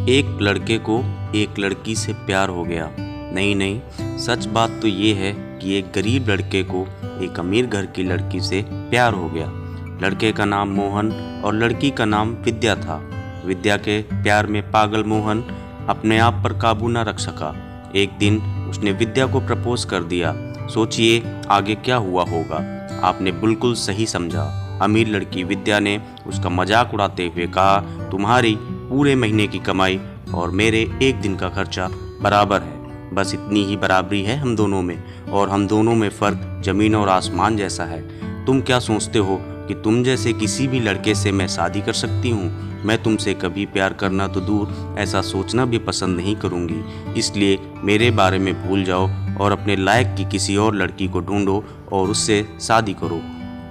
एक लड़के को एक लड़की से प्यार हो गया। नहीं, सच बात तो ये है कि एक गरीब लड़के को एक अमीर घर की लड़की से प्यार हो गया। लड़के का नाम मोहन और लड़की का नाम विद्या था। विद्या के प्यार में पागल मोहन अपने आप पर काबू न रख सका। एक दिन उसने विद्या को प्रपोज कर दिया। सोचिए आगे क्या हुआ होगा। आपने बिल्कुल सही समझा। अमीर लड़की विद्या ने उसका मजाक उड़ाते हुए कहा, तुम्हारी पूरे महीने की कमाई और मेरे एक दिन का खर्चा बराबर है। बस इतनी ही बराबरी है हम दोनों में, और हम दोनों में फ़र्क ज़मीन और आसमान जैसा है। तुम क्या सोचते हो कि तुम जैसे किसी भी लड़के से मैं शादी कर सकती हूँ? मैं तुमसे कभी प्यार करना तो दूर, ऐसा सोचना भी पसंद नहीं करूँगी। इसलिए मेरे बारे में भूल जाओ और अपने लायक की किसी और लड़की को ढूंढो और उससे शादी करो।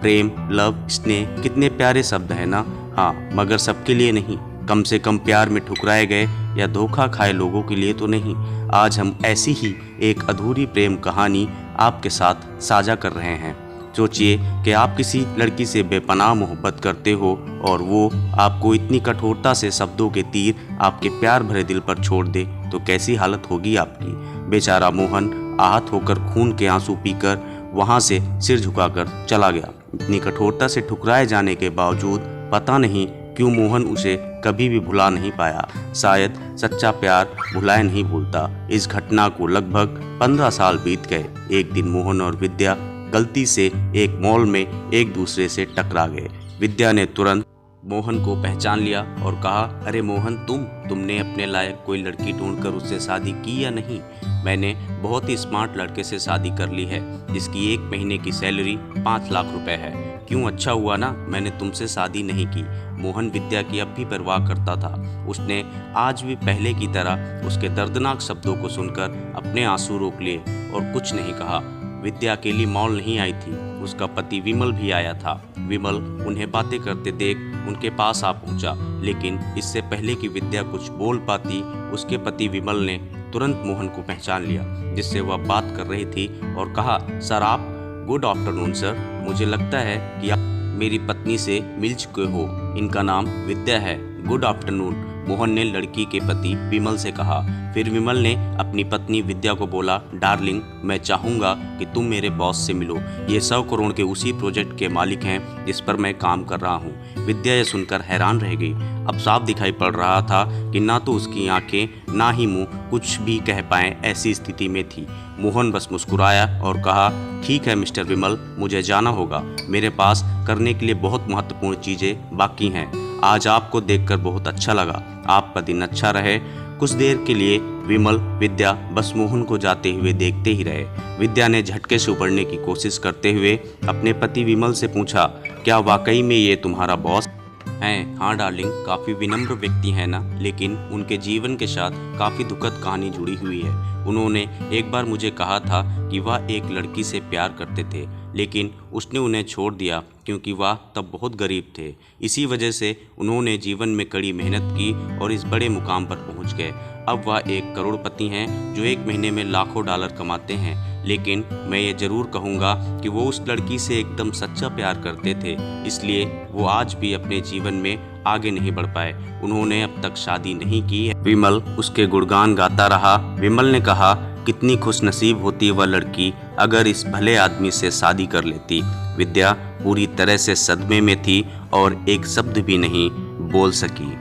प्रेम, लव, स्नेह कितने प्यारे शब्द हैं ना। हाँ, मगर सबके लिए नहीं। कम से कम प्यार में ठुकराए गए या धोखा खाए लोगों के लिए तो नहीं। आज हम ऐसी ही एक अधूरी प्रेम कहानी आपके साथ साझा कर रहे हैं। सोचिए कि आप किसी लड़की से बेपनाह मोहब्बत करते हो और वो आपको इतनी कठोरता से शब्दों के तीर आपके प्यार भरे दिल पर छोड़ दे तो कैसी हालत होगी आपकी। बेचारा मोहन आहत होकर खून के आंसू पीकर वहाँ से सिर झुकाकर चला गया। इतनी कठोरता से ठुकराए जाने के बावजूद पता नहीं क्यों मोहन उसे कभी भी भुला नहीं पाया। शायद सच्चा प्यार भुलाए नहीं भूलता। इस घटना को लगभग 15 साल बीत गए। एक दिन मोहन और विद्या गलती से एक मॉल में एक दूसरे से टकरा गए। विद्या ने तुरंत मोहन को पहचान लिया और कहा, अरे मोहन, तुमने अपने लायक कोई लड़की ढूंढकर उससे शादी की या नहीं? मैंने बहुत ही स्मार्ट लड़के से शादी कर ली है जिसकी एक महीने की सैलरी 5 लाख रुपए है। क्यों, अच्छा हुआ ना मैंने तुमसे शादी नहीं की। मोहन विद्या की अब भी परवाह करता था। उसने आज भी पहले की तरह उसके दर्दनाक शब्दों को सुनकर अपने आंसू रोक लिए और कुछ नहीं कहा। विद्या अकेली मॉल नहीं आई थी, उसका पति विमल भी आया था। विमल उन्हें बातें करते देख उनके पास आ पहुंचा, लेकिन इससे पहले कि विद्या कुछ बोल पाती, उसके पति विमल ने तुरंत मोहन को पहचान लिया जिससे वह बात कर रही थी और कहा, सर आप। गुड आफ्टरनून सर, मुझे लगता है कि आप मेरी पत्नी से मिल चुके हो। इनका नाम विद्या है। गुड आफ्टरनून, मोहन ने लड़की के पति विमल से कहा। फिर विमल ने अपनी पत्नी विद्या को बोला, डार्लिंग, मैं चाहूँगा कि तुम मेरे बॉस से मिलो। ये 100 करोड़ के उसी प्रोजेक्ट के मालिक हैं जिस पर मैं काम कर रहा हूँ। विद्या ये सुनकर हैरान रह गई। अब साफ दिखाई पड़ रहा था कि ना तो उसकी आंखें ना ही मुंह कुछ भी कह पाएं, ऐसी स्थिति में थी। मोहन बस मुस्कुराया और कहा, ठीक है मिस्टर विमल, मुझे जाना होगा। मेरे पास करने के लिए बहुत महत्वपूर्ण चीज़ें बाकी हैं। आज आपको देखकर बहुत अच्छा लगा। आपका दिन अच्छा रहे। कुछ देर के लिए विमल विद्या बस मोहन को जाते हुए देखते ही रहे। विद्या ने झटके से उबरने की कोशिश करते हुए अपने पति विमल से पूछा, क्या वाकई में ये तुम्हारा बॉस हैं? हाँ डार्लिंग, काफ़ी विनम्र व्यक्ति है ना, लेकिन उनके जीवन के साथ काफ़ी दुखद कहानी जुड़ी हुई है। उन्होंने एक बार मुझे कहा था कि वह एक लड़की से प्यार करते थे, लेकिन उसने उन्हें छोड़ दिया क्योंकि वह तब बहुत गरीब थे। इसी वजह से उन्होंने जीवन में कड़ी मेहनत की और इस बड़े मुकाम पर पहुंच गए। अब वह एक करोड़पति हैं जो एक महीने में लाखों डॉलर कमाते हैं। लेकिन मैं ये ज़रूर कहूँगा कि वो उस लड़की से एकदम सच्चा प्यार करते थे, इसलिए वो आज भी अपने जीवन में आगे नहीं बढ़ पाए। उन्होंने अब तक शादी नहीं की है। विमल उसके गुणगान गाता रहा। विमल ने कहा, कितनी खुशनसीब होती वह लड़की अगर इस भले आदमी से शादी कर लेती। विद्या पूरी तरह से सदमे में थी और एक शब्द भी नहीं बोल सकी।